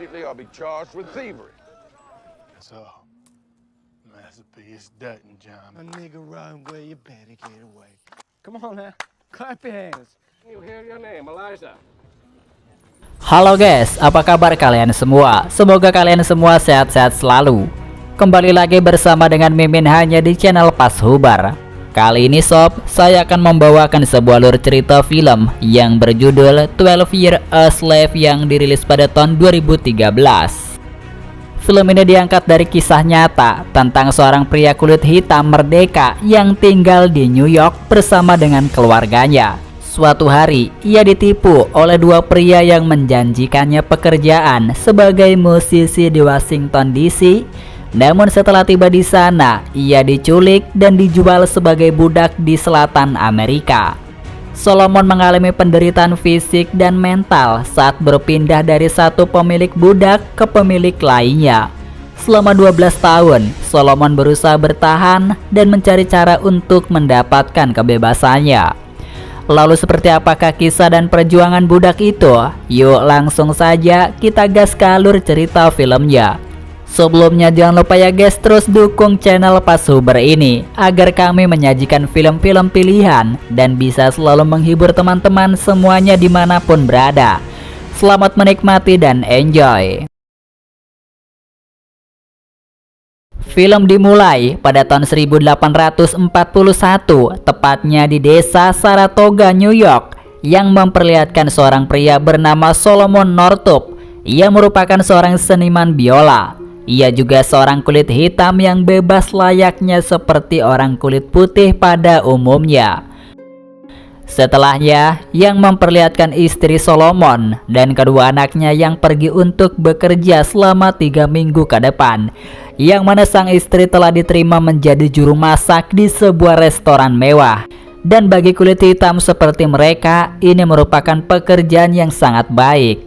immediately or be charged with thievery. That's all. Master P, it's Dutton, John. A nigga run where you better get away. Come on now, clap your hands. You hear your name, Eliza. Halo guys, apa kabar kalian semua? Semoga kalian semua sehat-sehat selalu. Kembali lagi bersama dengan Mimin hanya di channel Pas Hubar. Kali ini sob, saya akan membawakan sebuah alur cerita film yang berjudul 12 Years a Slave yang dirilis pada tahun 2013. Film ini diangkat dari kisah nyata tentang seorang pria kulit hitam merdeka yang tinggal di New York bersama dengan keluarganya. Suatu hari, ia ditipu oleh dua pria yang menjanjikannya pekerjaan sebagai musisi di Washington DC. Namun setelah tiba di sana, ia diculik dan dijual sebagai budak di selatan Amerika. Solomon mengalami penderitaan fisik dan mental saat berpindah dari satu pemilik budak ke pemilik lainnya. Selama 12 tahun, Solomon berusaha bertahan dan mencari cara untuk mendapatkan kebebasannya. Lalu seperti apakah kisah dan perjuangan budak itu? Yuk langsung saja kita gas ke alur cerita filmnya. Sebelumnya jangan lupa ya guys, terus dukung channel Pas Hubar ini agar kami menyajikan film-film pilihan dan bisa selalu menghibur teman-teman semuanya dimanapun berada. Selamat menikmati dan enjoy. Film dimulai pada tahun 1841, tepatnya di desa Saratoga, New York, yang memperlihatkan seorang pria bernama Solomon Northup. Ia merupakan seorang seniman biola. Ia juga seorang kulit hitam yang bebas layaknya seperti orang kulit putih pada umumnya. Setelahnya, yang memperlihatkan istri Solomon dan kedua anaknya yang pergi untuk bekerja selama 3 minggu ke depan, yang mana sang istri telah diterima menjadi juru masak di sebuah restoran mewah. Dan bagi kulit hitam seperti mereka, ini merupakan pekerjaan yang sangat baik.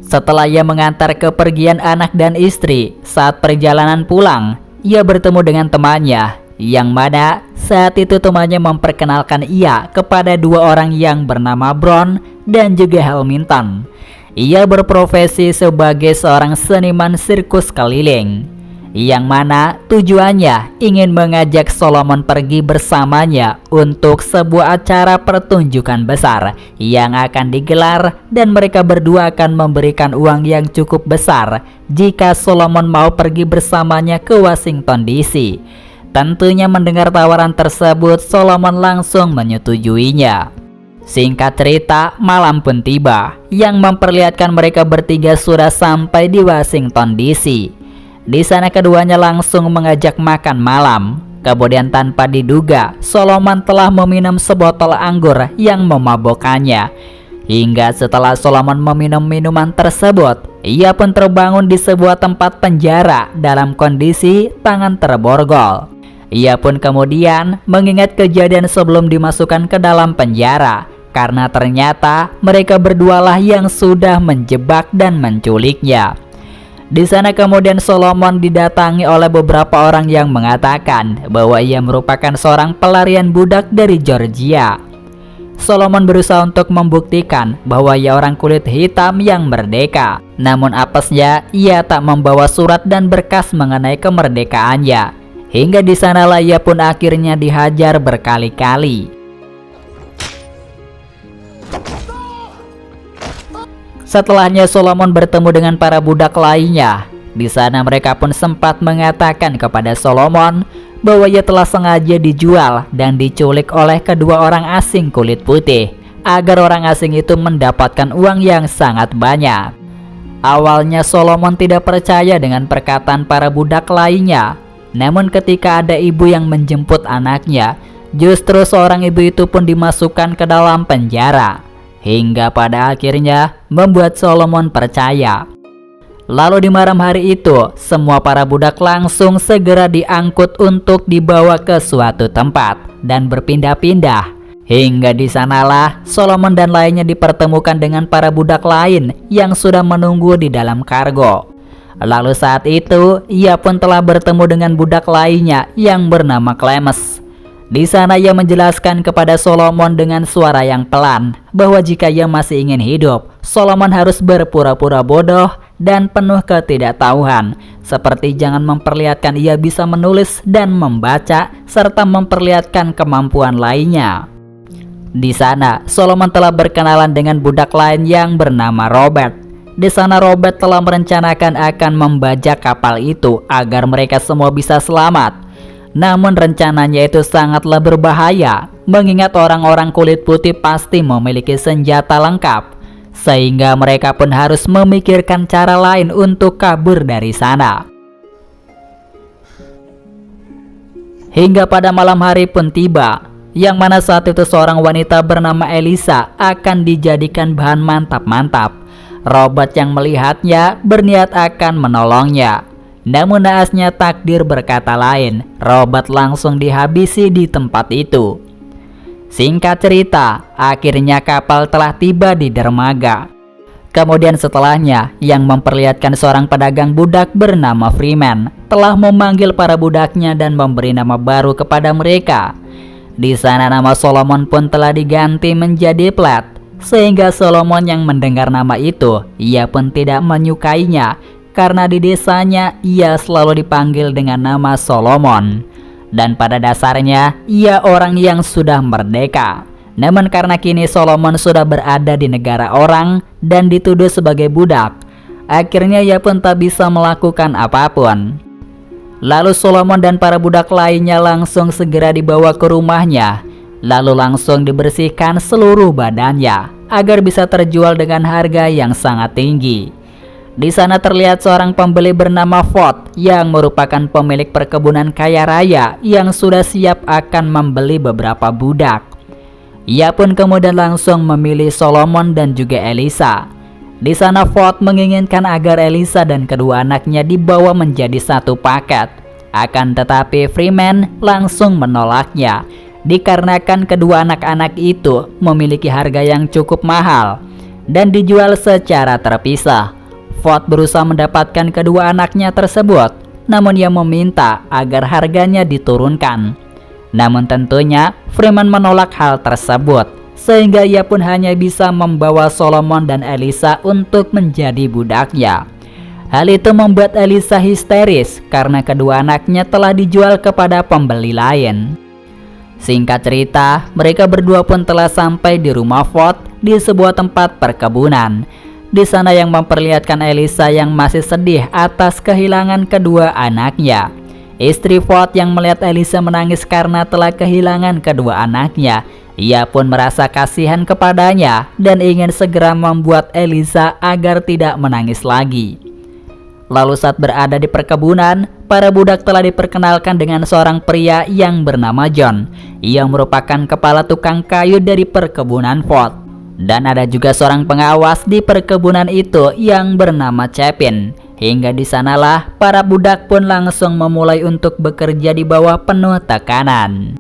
Setelah ia mengantar kepergian anak dan istri, saat perjalanan pulang, ia bertemu dengan temannya, yang mana saat itu temannya memperkenalkan ia kepada dua orang yang bernama Brown dan juga Hamilton. Ia berprofesi sebagai seorang seniman sirkus keliling, yang mana tujuannya ingin mengajak Solomon pergi bersamanya untuk sebuah acara pertunjukan besar yang akan digelar, dan mereka berdua akan memberikan uang yang cukup besar jika Solomon mau pergi bersamanya ke Washington DC. Tentunya mendengar tawaran tersebut, Solomon langsung menyetujuinya. Singkat cerita, malam pun tiba, yang memperlihatkan mereka bertiga sudah sampai di Washington DC. Di sana keduanya langsung mengajak makan malam. Kemudian tanpa diduga, Solomon telah meminum sebotol anggur yang memabukkannya. Hingga setelah Solomon meminum minuman tersebut, ia pun terbangun di sebuah tempat penjara dalam kondisi tangan terborgol. Ia pun kemudian mengingat kejadian sebelum dimasukkan ke dalam penjara, karena ternyata mereka berdualah yang sudah menjebak dan menculiknya. Di sana kemudian Solomon didatangi oleh beberapa orang yang mengatakan bahwa ia merupakan seorang pelarian budak dari Georgia. Solomon berusaha untuk membuktikan bahwa ia orang kulit hitam yang merdeka. Namun apesnya, ia tak membawa surat dan berkas mengenai kemerdekaannya. Hingga di sanalah ia pun akhirnya dihajar berkali-kali. Setelahnya Solomon bertemu dengan para budak lainnya. Di sana mereka pun sempat mengatakan kepada Solomon bahwa ia telah sengaja dijual dan diculik oleh kedua orang asing kulit putih agar orang asing itu mendapatkan uang yang sangat banyak. Awalnya Solomon tidak percaya dengan perkataan para budak lainnya. Namun ketika ada ibu yang menjemput anaknya, justru seorang ibu itu pun dimasukkan ke dalam penjara. Hingga pada akhirnya membuat Solomon percaya. Lalu di malam hari itu, semua para budak langsung segera diangkut untuk dibawa ke suatu tempat dan berpindah-pindah. Hingga di sanalah Solomon dan lainnya dipertemukan dengan para budak lain yang sudah menunggu di dalam kargo. Lalu saat itu ia pun telah bertemu dengan budak lainnya yang bernama Clemens. Di sana ia menjelaskan kepada Solomon dengan suara yang pelan bahwa jika ia masih ingin hidup, Solomon harus berpura-pura bodoh dan penuh ketidaktahuan, seperti jangan memperlihatkan ia bisa menulis dan membaca serta memperlihatkan kemampuan lainnya. Di sana, Solomon telah berkenalan dengan budak lain yang bernama Robert. Di sana Robert telah merencanakan akan membajak kapal itu agar mereka semua bisa selamat. Namun rencananya itu sangatlah berbahaya, mengingat orang-orang kulit putih pasti memiliki senjata lengkap, sehingga mereka pun harus memikirkan cara lain untuk kabur dari sana. Hingga pada malam hari pun tiba, yang mana saat itu seorang wanita bernama Elisa akan dijadikan bahan mantap-mantap. Robert yang melihatnya berniat akan menolongnya. Namun naasnya takdir berkata lain, Robert langsung dihabisi di tempat itu. Singkat cerita, akhirnya kapal telah tiba di dermaga. Kemudian setelahnya, yang memperlihatkan seorang pedagang budak bernama Freeman telah memanggil para budaknya dan memberi nama baru kepada mereka. Di sana nama Solomon pun telah diganti menjadi Plat, sehingga Solomon yang mendengar nama itu, ia pun tidak menyukainya. Karena di desanya ia selalu dipanggil dengan nama Solomon. Dan pada dasarnya ia orang yang sudah merdeka. Namun karena kini Solomon sudah berada di negara orang dan dituduh sebagai budak, akhirnya ia pun tak bisa melakukan apapun. Lalu Solomon dan para budak lainnya langsung segera dibawa ke rumahnya. Lalu langsung dibersihkan seluruh badannya agar bisa terjual dengan harga yang sangat tinggi. Di sana terlihat seorang pembeli bernama Ford yang merupakan pemilik perkebunan kaya raya yang sudah siap akan membeli beberapa budak. Ia pun kemudian langsung memilih Solomon dan juga Elisa. Di sana Ford menginginkan agar Elisa dan kedua anaknya dibawa menjadi satu paket. Akan tetapi Freeman langsung menolaknya, dikarenakan kedua anak-anak itu memiliki harga yang cukup mahal dan dijual secara terpisah. Ford berusaha mendapatkan kedua anaknya tersebut, namun ia meminta agar harganya diturunkan. Namun tentunya Freeman menolak hal tersebut, sehingga ia pun hanya bisa membawa Solomon dan Elisa untuk menjadi budaknya. Hal itu membuat Elisa histeris karena kedua anaknya telah dijual kepada pembeli lain. Singkat cerita, mereka berdua pun telah sampai di rumah Ford di sebuah tempat perkebunan. Di sana yang memperlihatkan Elisa yang masih sedih atas kehilangan kedua anaknya. Istri Ford yang melihat Elisa menangis karena telah kehilangan kedua anaknya, ia pun merasa kasihan kepadanya dan ingin segera membuat Elisa agar tidak menangis lagi. Lalu saat berada di perkebunan, para budak telah diperkenalkan dengan seorang pria yang bernama John. Ia merupakan kepala tukang kayu dari perkebunan Ford. Dan ada juga seorang pengawas di perkebunan itu yang bernama Chapin. Hingga di sanalah para budak pun langsung memulai untuk bekerja di bawah penuh tekanan.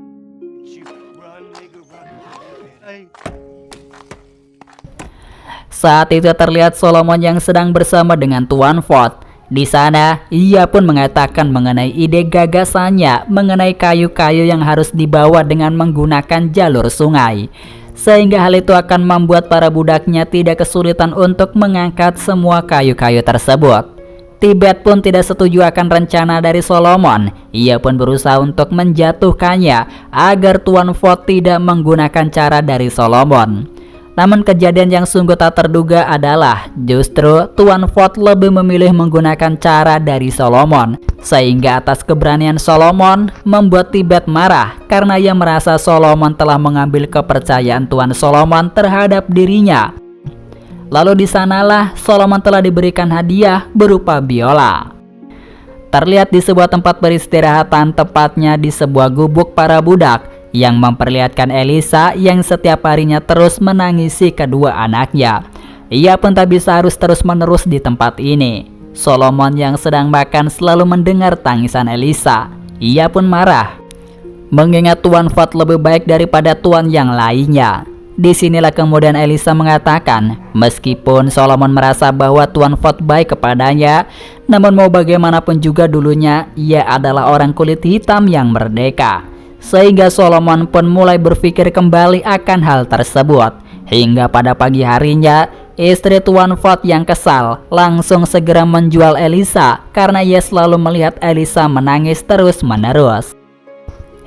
Saat itu terlihat Solomon yang sedang bersama dengan Tuan Ford. Di sana ia pun mengatakan mengenai ide gagasannya mengenai kayu-kayu yang harus dibawa dengan menggunakan jalur sungai. Sehingga hal itu akan membuat para budaknya tidak kesulitan untuk mengangkat semua kayu-kayu tersebut. Tibet pun tidak setuju akan rencana dari Solomon. Ia pun berusaha untuk menjatuhkannya agar Tuan Ford tidak menggunakan cara dari Solomon. Namun kejadian yang sungguh tak terduga adalah justru Tuan Ford lebih memilih menggunakan cara dari Solomon. Sehingga atas keberanian Solomon membuat Tibet marah karena ia merasa Solomon telah mengambil kepercayaan Tuan Solomon terhadap dirinya. Lalu di sanalah Solomon telah diberikan hadiah berupa biola. Terlihat di sebuah tempat peristirahatan, tepatnya di sebuah gubuk para budak, yang memperlihatkan Elisa yang setiap harinya terus menangisi kedua anaknya. Ia pun tak bisa harus terus-menerus di tempat ini. Solomon yang sedang makan selalu mendengar tangisan Elisa. Ia pun marah, mengingat Tuan Ford lebih baik daripada tuan yang lainnya. Disinilah kemudian Elisa mengatakan, meskipun Solomon merasa bahwa Tuan Ford baik kepadanya, namun mau bagaimanapun juga dulunya ia adalah orang kulit hitam yang merdeka. sehingga Solomon pun mulai berpikir kembali akan hal tersebut. Hingga pada pagi harinya, istri Tuan Ford yang kesal langsung segera menjual Elisa karena ia selalu melihat Elisa menangis terus-menerus.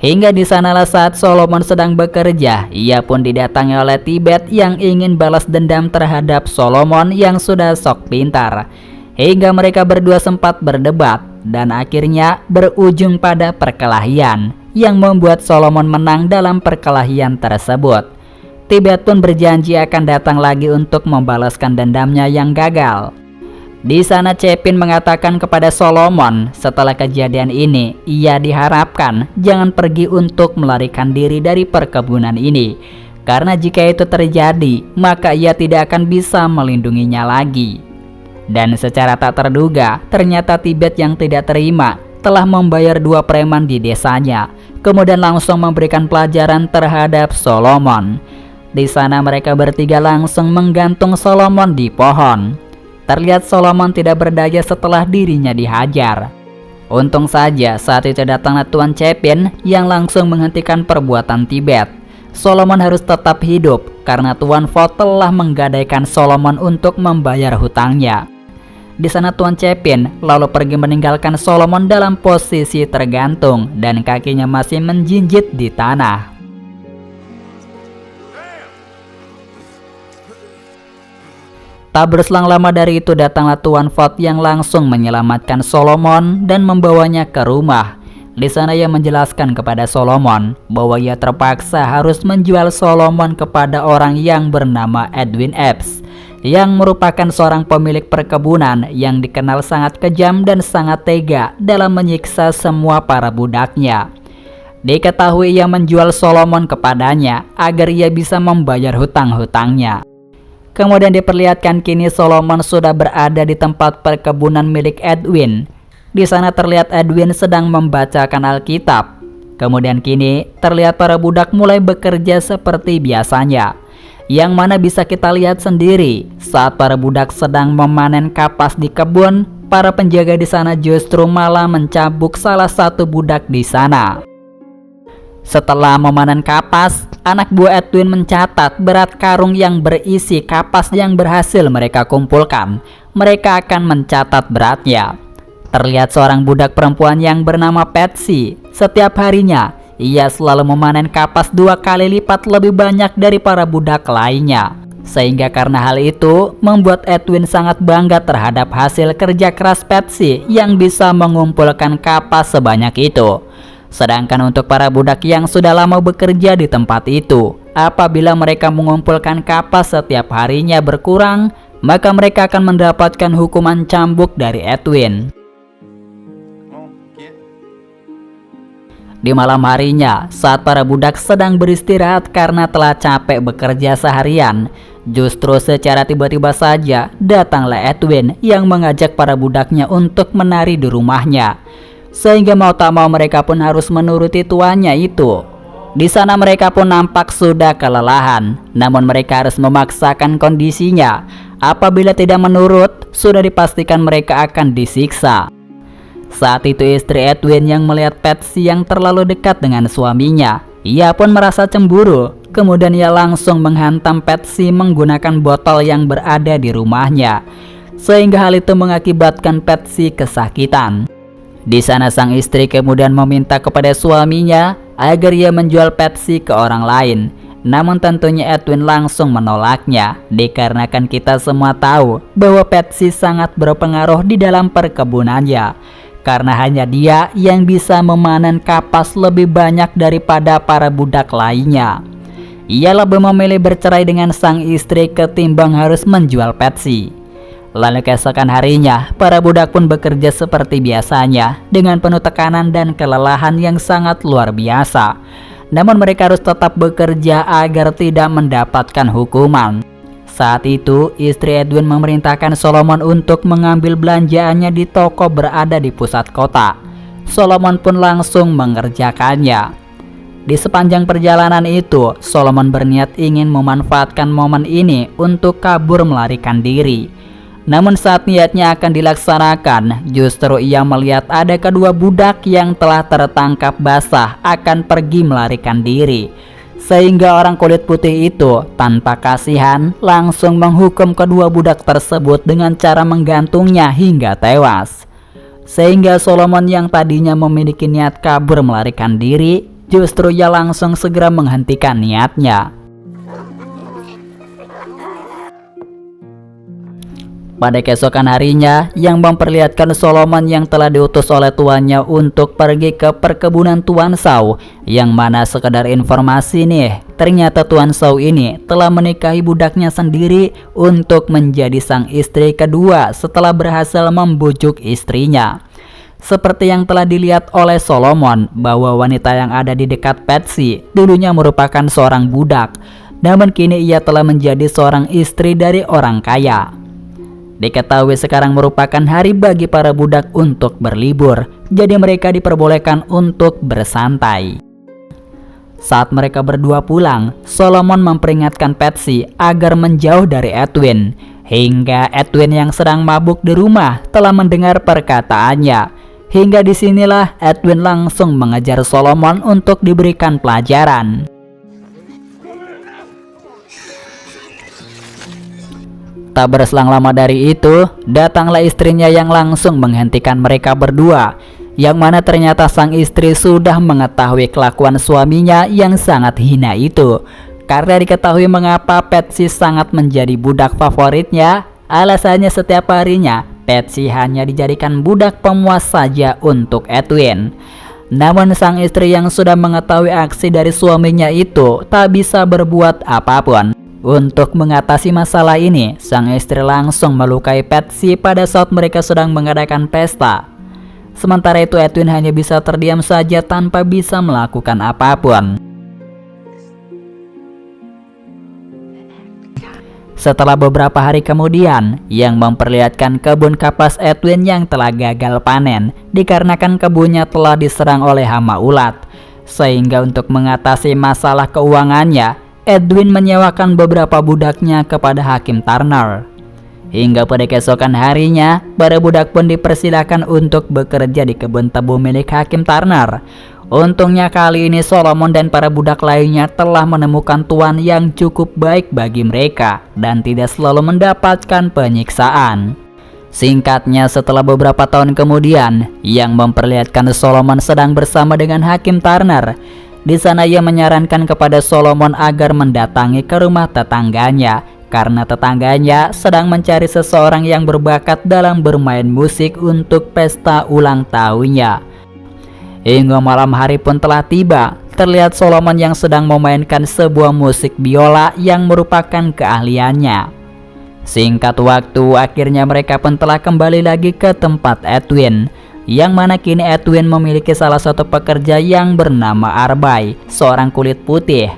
Hingga di sanalah saat Solomon sedang bekerja, ia pun didatangi oleh Tibet yang ingin balas dendam terhadap Solomon yang sudah sok pintar. Hingga mereka berdua sempat berdebat dan akhirnya berujung pada perkelahian yang membuat Solomon menang dalam perkelahian tersebut. Tibet pun berjanji akan datang lagi untuk membalaskan dendamnya yang gagal. Di sana Chapin mengatakan kepada Solomon setelah kejadian ini, ia diharapkan jangan pergi untuk melarikan diri dari perkebunan ini, karena jika itu terjadi, maka ia tidak akan bisa melindunginya lagi. Dan secara tak terduga, ternyata Tibet yang tidak terima telah membayar 2 preman di desanya, kemudian langsung memberikan pelajaran terhadap Solomon. Di sana mereka bertiga langsung menggantung Solomon di pohon. Terlihat Solomon tidak berdaya setelah dirinya dihajar. Untung saja saat itu datanglah Tuan Chapin yang langsung menghentikan perbuatan Tibet. Solomon harus tetap hidup karena Tuan Ford telah menggadaikan Solomon untuk membayar hutangnya. Di sana Tuan Chapin lalu pergi meninggalkan Solomon dalam posisi tergantung dan kakinya masih menjinjit di tanah. Tak berselang lama dari itu datanglah Tuan Ford yang langsung menyelamatkan Solomon dan membawanya ke rumah. Di sana ia menjelaskan kepada Solomon bahwa ia terpaksa harus menjual Solomon kepada orang yang bernama Edwin Epps, yang merupakan seorang pemilik perkebunan yang dikenal sangat kejam dan sangat tega dalam menyiksa semua para budaknya. Diketahui ia menjual Solomon kepadanya agar ia bisa membayar hutang-hutangnya. Kemudian diperlihatkan kini Solomon sudah berada di tempat perkebunan milik Edwin. Di sana terlihat Edwin sedang membacakan Alkitab. Kemudian kini terlihat para budak mulai bekerja seperti biasanya, yang mana bisa kita lihat sendiri saat para budak sedang memanen kapas di kebun. Para penjaga di sana justru malah mencambuk salah satu budak di sana. Setelah memanen kapas, anak buah Edwin mencatat berat karung yang berisi kapas yang berhasil mereka kumpulkan. Mereka akan mencatat beratnya. Terlihat seorang budak perempuan yang bernama Patsy. Setiap harinya, ia selalu memanen kapas 2 kali lipat lebih banyak dari para budak lainnya. Sehingga karena hal itu, membuat Edwin sangat bangga terhadap hasil kerja keras Patsy yang bisa mengumpulkan kapas sebanyak itu. Sedangkan untuk para budak yang sudah lama bekerja di tempat itu, apabila mereka mengumpulkan kapas setiap harinya berkurang, maka mereka akan mendapatkan hukuman cambuk dari Edwin. Di malam harinya, saat para budak sedang beristirahat karena telah capek bekerja seharian, justru secara tiba-tiba saja datanglah Edwin yang mengajak para budaknya untuk menari di rumahnya. Sehingga mau tak mau mereka pun harus menuruti tuannya itu. Di sana mereka pun nampak sudah kelelahan, namun mereka harus memaksakan kondisinya. Apabila tidak menurut, sudah dipastikan mereka akan disiksa. Saat itu istri Edwin yang melihat Patsy yang terlalu dekat dengan suaminya, ia pun merasa cemburu. Kemudian ia langsung menghantam Patsy menggunakan botol yang berada di rumahnya, sehingga hal itu mengakibatkan Patsy kesakitan. Di sana sang istri kemudian meminta kepada suaminya agar ia menjual Patsy ke orang lain. Namun tentunya Edwin langsung menolaknya, dikarenakan kita semua tahu bahwa Patsy sangat berpengaruh di dalam perkebunannya, karena hanya dia yang bisa memanen kapas lebih banyak daripada para budak lainnya. Ia lebih memilih bercerai dengan sang istri ketimbang harus menjual Patsy. Lalu keesokan harinya, para budak pun bekerja seperti biasanya dengan penuh tekanan dan kelelahan yang sangat luar biasa. Namun mereka harus tetap bekerja agar tidak mendapatkan hukuman. Saat itu, istri Edwin memerintahkan Solomon untuk mengambil belanjaannya di toko berada di pusat kota. Solomon pun langsung mengerjakannya. Di sepanjang perjalanan itu, Solomon berniat ingin memanfaatkan momen ini untuk kabur melarikan diri. Namun saat niatnya akan dilaksanakan, justru ia melihat ada kedua budak yang telah tertangkap basah akan pergi melarikan diri. Sehingga orang kulit putih itu tanpa kasihan langsung menghukum kedua budak tersebut dengan cara menggantungnya hingga tewas. Sehingga Solomon yang tadinya memiliki niat kabur melarikan diri, justru ia langsung segera menghentikan niatnya. Pada keesokan harinya, yang memperlihatkan Solomon yang telah diutus oleh tuannya untuk pergi ke perkebunan Tuan Shaw, yang mana sekedar informasi nih, ternyata Tuan Shaw ini telah menikahi budaknya sendiri untuk menjadi sang istri kedua setelah berhasil membujuk istrinya. Seperti yang telah dilihat oleh Solomon, bahwa wanita yang ada di dekat Patsy dulunya merupakan seorang budak, namun kini ia telah menjadi seorang istri dari orang kaya. Diketahui sekarang merupakan hari bagi para budak untuk berlibur, jadi mereka diperbolehkan untuk bersantai. Saat mereka berdua pulang, Solomon memperingatkan Patsy agar menjauh dari Edwin, hingga Edwin yang sedang mabuk di rumah telah mendengar perkataannya. Hingga disinilah Edwin langsung mengejar Solomon untuk diberikan pelajaran. Tak berselang lama dari itu, datanglah istrinya yang langsung menghentikan mereka berdua, yang mana ternyata sang istri sudah mengetahui kelakuan suaminya yang sangat hina itu. Karena diketahui mengapa Patsy sangat menjadi budak favoritnya, alasannya setiap harinya Patsy hanya dijadikan budak pemuas saja untuk Edwin. Namun sang istri yang sudah mengetahui aksi dari suaminya itu tak bisa berbuat apapun. Untuk mengatasi masalah ini, sang istri langsung melukai Patsy pada saat mereka sedang mengadakan pesta. Sementara itu Edwin hanya bisa terdiam saja tanpa bisa melakukan apapun. Setelah beberapa hari kemudian, yang memperlihatkan kebun kapas Edwin yang telah gagal panen dikarenakan kebunnya telah diserang oleh hama ulat. Sehingga untuk mengatasi masalah keuangannya, Edwin menyewakan beberapa budaknya kepada Hakim Turner. Hingga pada keesokan harinya, para budak pun dipersilakan untuk bekerja di kebun tebu milik Hakim Turner. Untungnya kali ini Solomon dan para budak lainnya telah menemukan tuan yang cukup baik bagi mereka dan tidak selalu mendapatkan penyiksaan. Singkatnya, setelah beberapa tahun kemudian, yang memperlihatkan Solomon sedang bersama dengan Hakim Turner. Di sana ia menyarankan kepada Solomon agar mendatangi ke rumah tetangganya, karena tetangganya sedang mencari seseorang yang berbakat dalam bermain musik untuk pesta ulang tahunnya. Hingga malam hari pun telah tiba, terlihat Solomon yang sedang memainkan sebuah musik biola yang merupakan keahliannya. Singkat waktu, akhirnya mereka pun telah kembali lagi ke tempat Edwin, yang mana kini Edwin memiliki salah satu pekerja yang bernama Arbay, seorang kulit putih.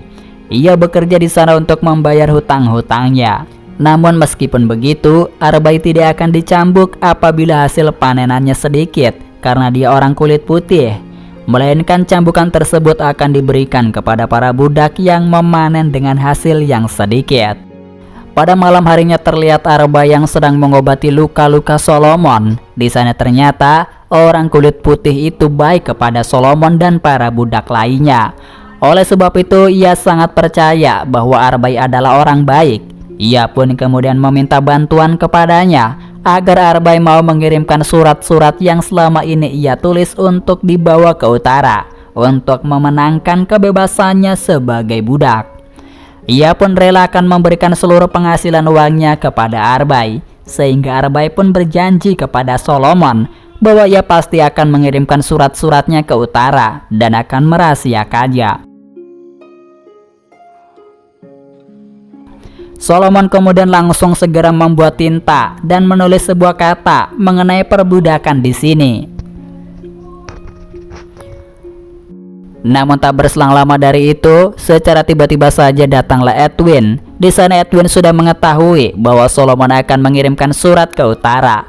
Ia bekerja di sana untuk membayar hutang-hutangnya. Namun meskipun begitu, Arbay tidak akan dicambuk apabila hasil panenannya sedikit karena dia orang kulit putih, melainkan cambukan tersebut akan diberikan kepada para budak yang memanen dengan hasil yang sedikit. Pada malam harinya terlihat Arbay yang sedang mengobati luka-luka Solomon. Di sana ternyata orang kulit putih itu baik kepada Solomon dan para budak lainnya. Oleh sebab itu ia sangat percaya bahwa Arbay adalah orang baik. Ia pun kemudian meminta bantuan kepadanya agar Arbay mau mengirimkan surat-surat yang selama ini ia tulis untuk dibawa ke utara untuk memenangkan kebebasannya sebagai budak. Ia pun rela akan memberikan seluruh penghasilan uangnya kepada Arbay, sehingga Arbay pun berjanji kepada Solomon bahwa ia pasti akan mengirimkan surat-suratnya ke utara dan akan merahasiakannya. Solomon kemudian langsung segera membuat tinta dan menulis sebuah kata mengenai perbudakan di sini. Namun tak berselang lama dari itu, secara tiba-tiba saja datanglah Edwin. Di sana Edwin sudah mengetahui bahwa Solomon akan mengirimkan surat ke utara.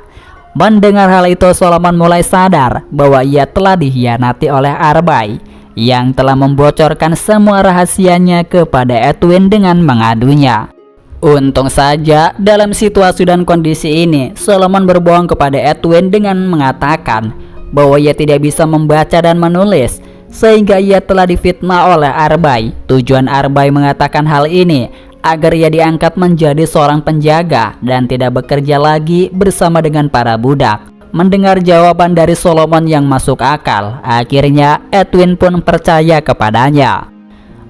Mendengar hal itu, Solomon mulai sadar bahwa ia telah dikhianati oleh Arbay, yang telah membocorkan semua rahasianya kepada Edwin dengan mengadunya. Untung saja dalam situasi dan kondisi ini Solomon berbohong kepada Edwin dengan mengatakan bahwa ia tidak bisa membaca dan menulis, sehingga ia telah difitnah oleh Arbai. Tujuan Arbai mengatakan hal ini agar ia diangkat menjadi seorang penjaga dan tidak bekerja lagi bersama dengan para budak. Mendengar jawaban dari Solomon yang masuk akal, akhirnya Edwin pun percaya kepadanya.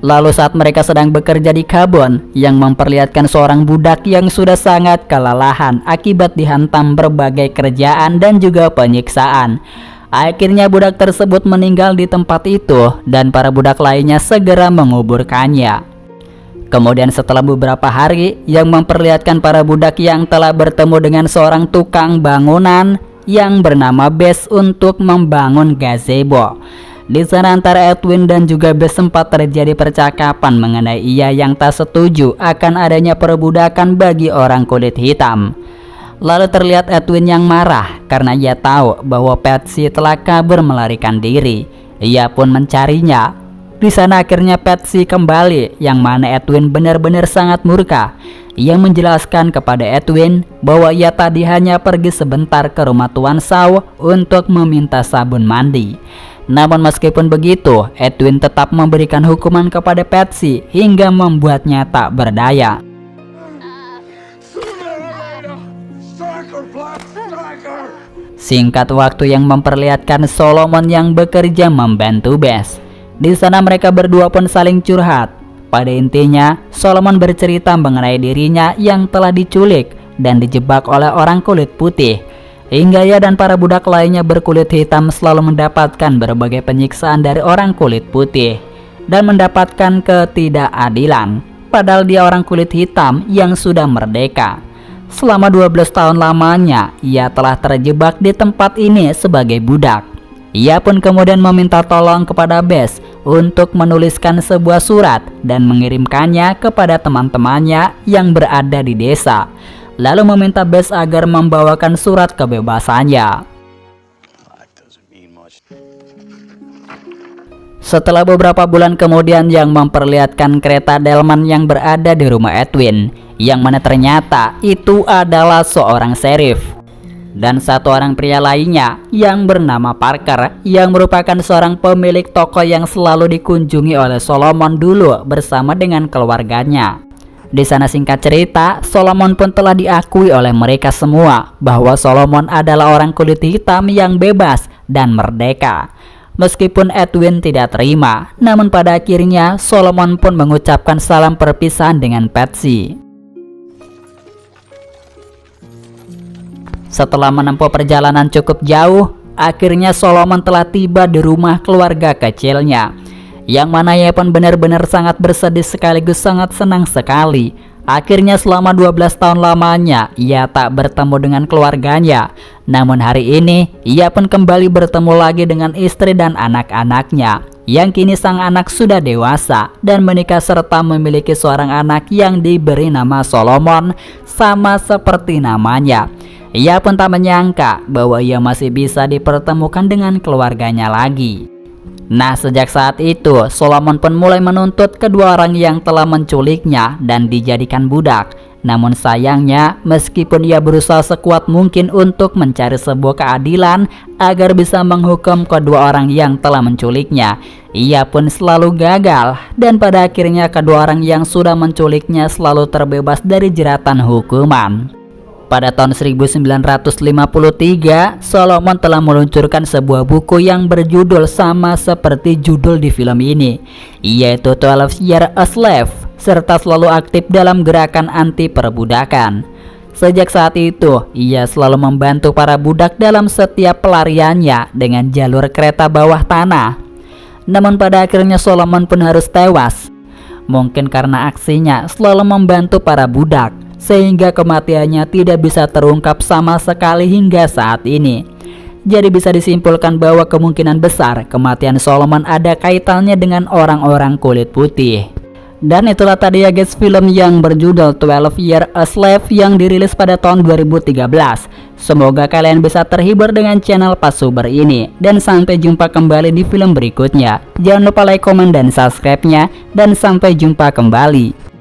Lalu saat mereka sedang bekerja di kebun yang memperlihatkan seorang budak yang sudah sangat kelelahan akibat dihantam berbagai kerjaan dan juga penyiksaan. Akhirnya budak tersebut meninggal di tempat itu dan para budak lainnya segera menguburkannya. Kemudian setelah beberapa hari yang memperlihatkan para budak yang telah bertemu dengan seorang tukang bangunan yang bernama Bess untuk membangun gazebo. Di sana antara Edwin dan juga Bess sempat terjadi percakapan mengenai ia yang tak setuju akan adanya perbudakan bagi orang kulit hitam. Lalu terlihat Edwin yang marah karena ia tahu bahwa Patsy telah kabur melarikan diri. Ia pun mencarinya. Di sana akhirnya Patsy kembali, yang mana Edwin benar-benar sangat murka. Ia menjelaskan kepada Edwin bahwa ia tadi hanya pergi sebentar ke rumah Tuan Shaw untuk meminta sabun mandi. Namun meskipun begitu, Edwin tetap memberikan hukuman kepada Patsy hingga membuatnya tak berdaya. Singkat waktu yang memperlihatkan Solomon yang bekerja membantu Bess. Di sana mereka berdua pun saling curhat. Pada intinya, Solomon bercerita mengenai dirinya yang telah diculik dan dijebak oleh orang kulit putih, hingga ia dan para budak lainnya berkulit hitam selalu mendapatkan berbagai penyiksaan dari orang kulit putih dan mendapatkan ketidakadilan, padahal dia orang kulit hitam yang sudah merdeka. Selama 12 tahun lamanya, ia telah terjebak di tempat ini sebagai budak. Ia pun kemudian meminta tolong kepada Bess untuk menuliskan sebuah surat dan mengirimkannya kepada teman-temannya yang berada di desa, lalu meminta Bess agar membawakan surat kebebasannya. Setelah beberapa bulan kemudian yang memperlihatkan kereta delman yang berada di rumah Edwin, yang mana ternyata itu adalah seorang sheriff. Dan satu orang pria lainnya yang bernama Parker, yang merupakan seorang pemilik toko yang selalu dikunjungi oleh Solomon dulu bersama dengan keluarganya. Di sana singkat cerita, Solomon pun telah diakui oleh mereka semua bahwa Solomon adalah orang kulit hitam yang bebas dan merdeka. Meskipun Edwin tidak terima, namun pada akhirnya Solomon pun mengucapkan salam perpisahan dengan Patsy. Setelah menempuh perjalanan cukup jauh, akhirnya Solomon telah tiba di rumah keluarga kecilnya, yang mana ia pun benar-benar sangat bersedih sekaligus sangat senang sekali. Akhirnya selama 12 tahun lamanya ia tak bertemu dengan keluarganya. Namun hari ini ia pun kembali bertemu lagi dengan istri dan anak-anaknya, yang kini sang anak sudah dewasa dan menikah serta memiliki seorang anak yang diberi nama Solomon, sama seperti namanya. Ia pun tak menyangka bahwa ia masih bisa dipertemukan dengan keluarganya lagi. Nah, sejak saat itu Solomon pun mulai menuntut kedua orang yang telah menculiknya dan dijadikan budak. Namun sayangnya, meskipun ia berusaha sekuat mungkin untuk mencari sebuah keadilan agar bisa menghukum kedua orang yang telah menculiknya, ia pun selalu gagal. Dan pada akhirnya kedua orang yang sudah menculiknya selalu terbebas dari jeratan hukuman. Pada tahun 1953, Solomon telah meluncurkan sebuah buku yang berjudul sama seperti judul di film ini, yaitu 12 Years a Slave, serta selalu aktif dalam gerakan anti perbudakan. Sejak saat itu, ia selalu membantu para budak dalam setiap pelariannya dengan jalur kereta bawah tanah. Namun pada akhirnya Solomon pun harus tewas, mungkin karena aksinya selalu membantu para budak, sehingga kematiannya tidak bisa terungkap sama sekali hingga saat ini. Jadi bisa disimpulkan bahwa kemungkinan besar kematian Solomon ada kaitannya dengan orang-orang kulit putih. Dan itulah tadi ya guys, film yang berjudul 12 Years a Slave yang dirilis pada tahun 2013. Semoga kalian bisa terhibur dengan channel Pasuber ini. Dan sampai jumpa kembali di film berikutnya. Jangan lupa like, komen, dan subscribe-nya. Dan sampai jumpa kembali.